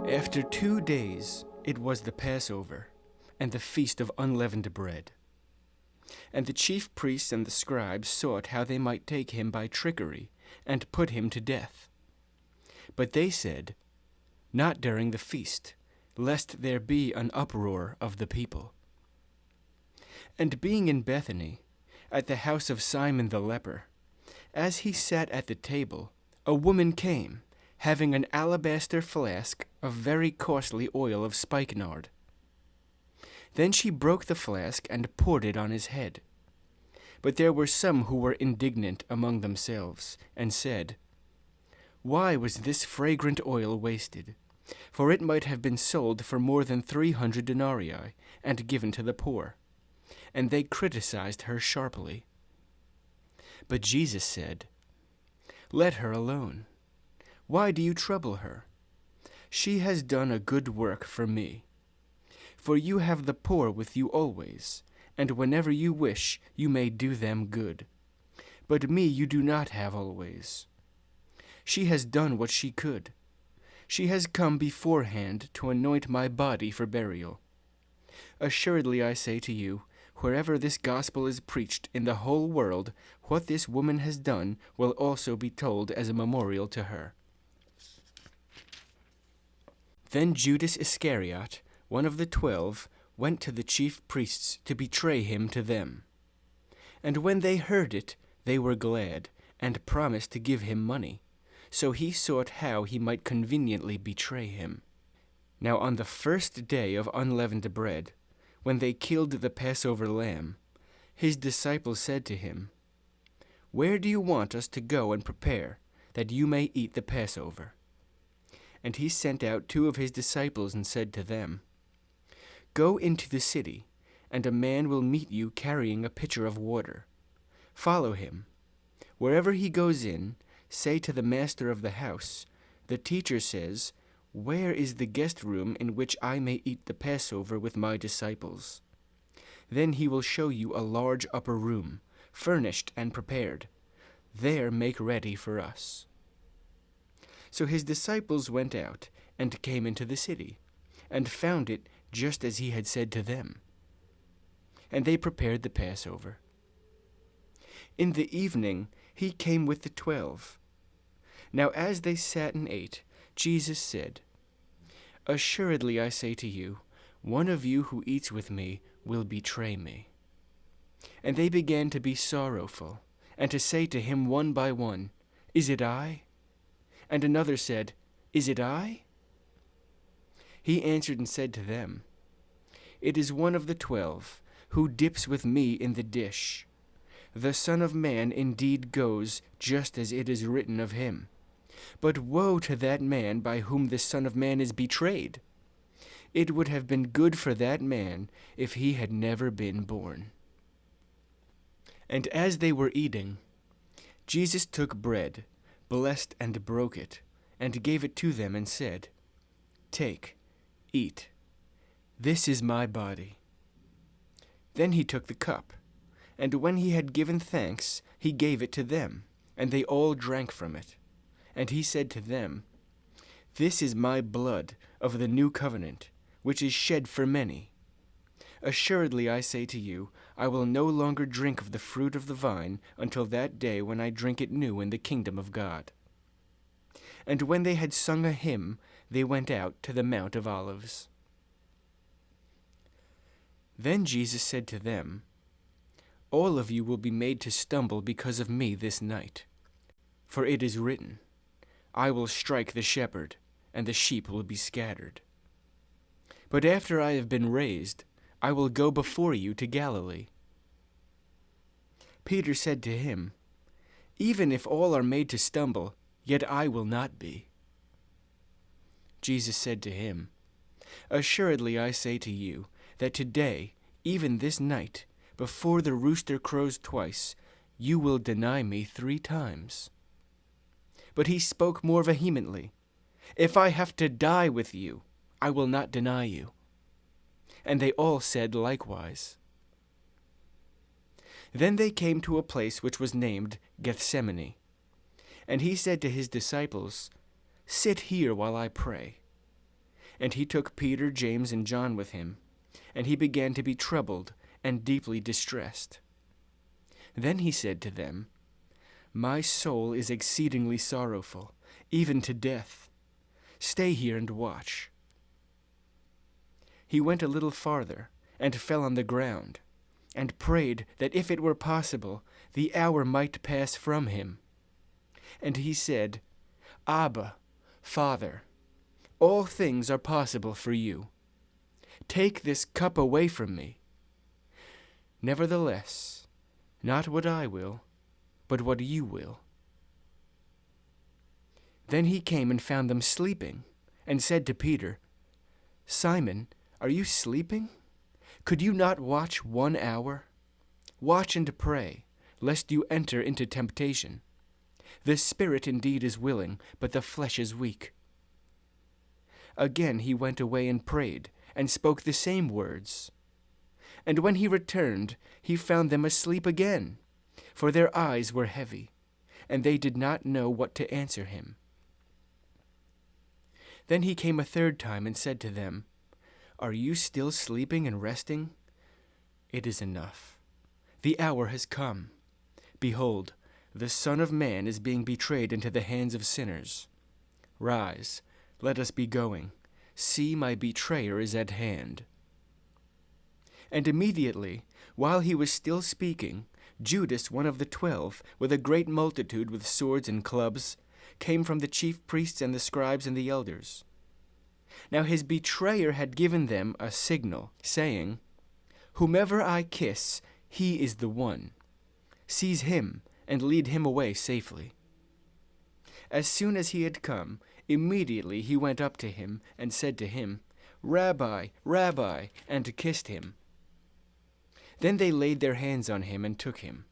After 2 days it was the Passover, and the feast of unleavened bread. And the chief priests and the scribes sought how they might take him by trickery, and put him to death. But they said, "Not during the feast, lest there be an uproar of the people." And being in Bethany, at the house of Simon the leper, as he sat at the table, a woman came, having an alabaster flask of very costly oil of spikenard. Then she broke the flask and poured it on his head. But there were some who were indignant among themselves, and said, "Why was this fragrant oil wasted? For it might have been sold for more than 300 denarii, and given to the poor." And they criticized her sharply. But Jesus said, "Let her alone. Why do you trouble her? She has done a good work for me. For you have the poor with you always, and whenever you wish, you may do them good. But me you do not have always. She has done what she could. She has come beforehand to anoint my body for burial. Assuredly I say to you, wherever this gospel is preached in the whole world, what this woman has done will also be told as a memorial to her." Then Judas Iscariot, one of the 12, went to the chief priests to betray him to them. And when they heard it, they were glad, and promised to give him money. So he sought how he might conveniently betray him. Now on the first day of unleavened bread, when they killed the Passover lamb, his disciples said to him, "Where do you want us to go and prepare, that you may eat the Passover?" And he sent out 2 of his disciples and said to them, "Go into the city, and a man will meet you carrying a pitcher of water. Follow him. Wherever he goes in, say to the master of the house, 'The teacher says, where is the guest room in which I may eat the Passover with my disciples?' Then he will show you a large upper room, furnished and prepared. There make ready for us." So his disciples went out and came into the city, and found it just as he had said to them. And they prepared the Passover. In the evening he came with the 12. Now as they sat and ate, Jesus said, "Assuredly I say to you, one of you who eats with me will betray me." And they began to be sorrowful, and to say to him one by one, "Is it I?" And another said, "Is it I?" He answered and said to them, "It is one of the 12, who dips with me in the dish. The Son of Man indeed goes just as it is written of him. But woe to that man by whom the Son of Man is betrayed! It would have been good for that man if he had never been born." And as they were eating, Jesus took bread, blessed and broke it, and gave it to them and said, "Take, eat. This is my body." Then he took the cup, and when he had given thanks, he gave it to them, and they all drank from it. And he said to them, "This is my blood of the new covenant, which is shed for many. Assuredly I say to you, I will no longer drink of the fruit of the vine until that day when I drink it new in the kingdom of God." And when they had sung a hymn, they went out to the Mount of Olives. Then Jesus said to them, "All of you will be made to stumble because of me this night. For it is written, 'I will strike the shepherd, and the sheep will be scattered.' But after I have been raised, I will go before you to Galilee." Peter said to him, "Even if all are made to stumble, yet I will not be." Jesus said to him, "Assuredly I say to you, that today, even this night, before the rooster crows twice, you will deny me 3 times. But he spoke more vehemently, "If I have to die with you, I will not deny you." And they all said likewise. Then they came to a place which was named Gethsemane. And he said to his disciples, "Sit here while I pray." And he took Peter, James, and John with him, and he began to be troubled and deeply distressed. Then he said to them, My soul is exceedingly sorrowful, even to death. Stay here and watch. He went a little farther, and fell on the ground, and prayed that if it were possible, the hour might pass from him. And he said, Abba, Father, all things are possible for you. Take this cup away from me. Nevertheless, not what I will, but what you will. Then he came and found them sleeping, and said to Peter, Simon, are you sleeping? Could you not watch 1 hour? Watch and pray, lest you enter into temptation. The spirit indeed is willing, but the flesh is weak. Again he went away and prayed, and spoke the same words. And when he returned, he found them asleep again, for their eyes were heavy, and they did not know what to answer him. Then he came a third time and said to them, Are you still sleeping and resting? It is enough. The hour has come. Behold, the Son of Man is being betrayed into the hands of sinners. Rise, let us be going. See, my betrayer is at hand. And immediately, while he was still speaking, Judas, one of the 12, with a great multitude with swords and clubs, came from the chief priests and the scribes and the elders. Now his betrayer had given them a signal, saying, Whomever I kiss, he is the one. Seize him and lead him away safely. As soon as he had come, immediately he went up to him and said to him, Rabbi, Rabbi, and kissed him. Then they laid their hands on him and took him.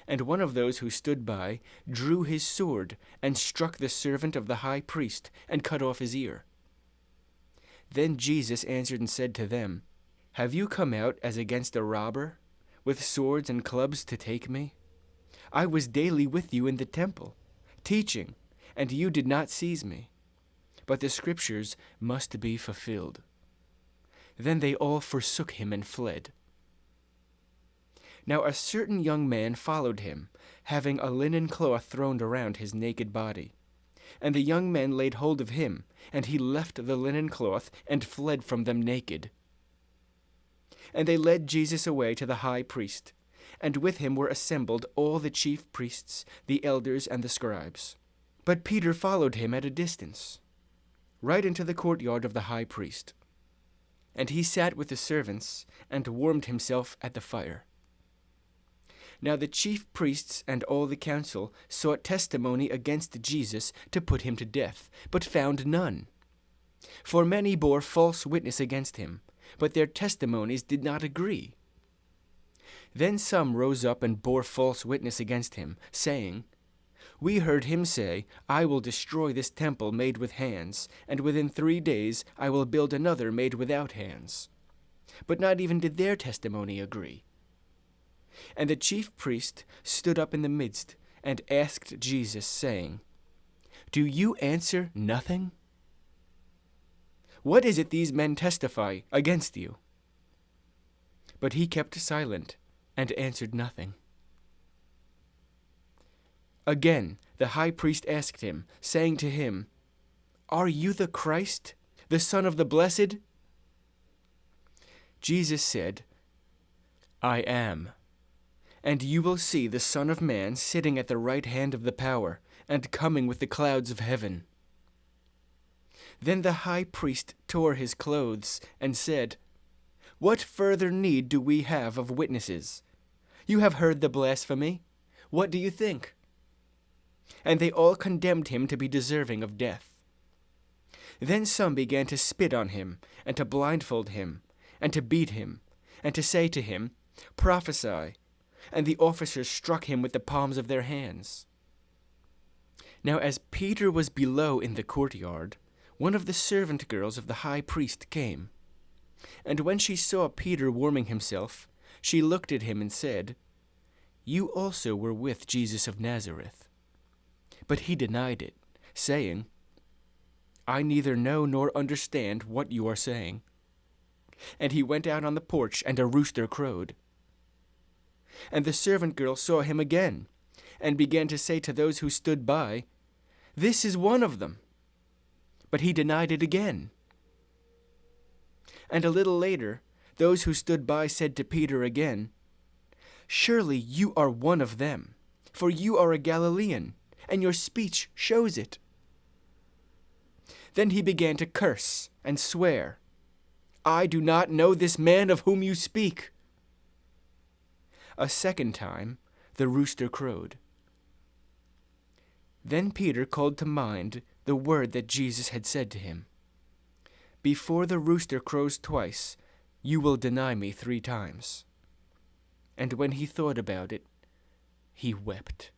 And one of those who stood by drew his sword and struck the servant of the high priest and cut off his ear. Then Jesus answered and said to them, Have you come out as against a robber, with swords and clubs to take me? I was daily with you in the temple, teaching, and you did not seize me. But the scriptures must be fulfilled. Then they all forsook him and fled. Now a certain young man followed him, having a linen cloth thrown around his naked body. And the young men laid hold of him, and he left the linen cloth and fled from them naked. And they led Jesus away to the high priest, and with him were assembled all the chief priests, the elders, and the scribes. But Peter followed him at a distance, right into the courtyard of the high priest. And he sat with the servants, and warmed himself at the fire. Now the chief priests and all the council sought testimony against Jesus to put him to death, but found none. For many bore false witness against him, but their testimonies did not agree. Then some rose up and bore false witness against him, saying, We heard him say, I will destroy this temple made with hands, and within 3 days I will build another made without hands. But not even did their testimony agree. And the chief priest stood up in the midst and asked Jesus, saying, Do you answer nothing? What is it these men testify against you? But he kept silent and answered nothing. Again the high priest asked him, saying to him, Are you the Christ, the Son of the Blessed? Jesus said, I am. And you will see the Son of Man sitting at the right hand of the power, and coming with the clouds of heaven. Then the high priest tore his clothes and said, What further need do we have of witnesses? You have heard the blasphemy. What do you think? And they all condemned him to be deserving of death. Then some began to spit on him, and to blindfold him, and to beat him, and to say to him, Prophesy. And the officers struck him with the palms of their hands. Now as Peter was below in the courtyard, one of the servant girls of the high priest came. And when she saw Peter warming himself, she looked at him and said, You also were with Jesus of Nazareth. But he denied it, saying, I neither know nor understand what you are saying." And he went out on the porch, and a rooster crowed. And the servant girl saw him again, and began to say to those who stood by, "This is one of them." But he denied it again. And a little later, those who stood by said to Peter again, "Surely you are one of them, for you are a Galilean, and your speech shows it." Then he began to curse and swear, "I do not know this man of whom you speak." A second time the rooster crowed. Then Peter called to mind the word that Jesus had said to him, "Before the rooster crows twice, you will deny me 3 times." And when he thought about it, he wept.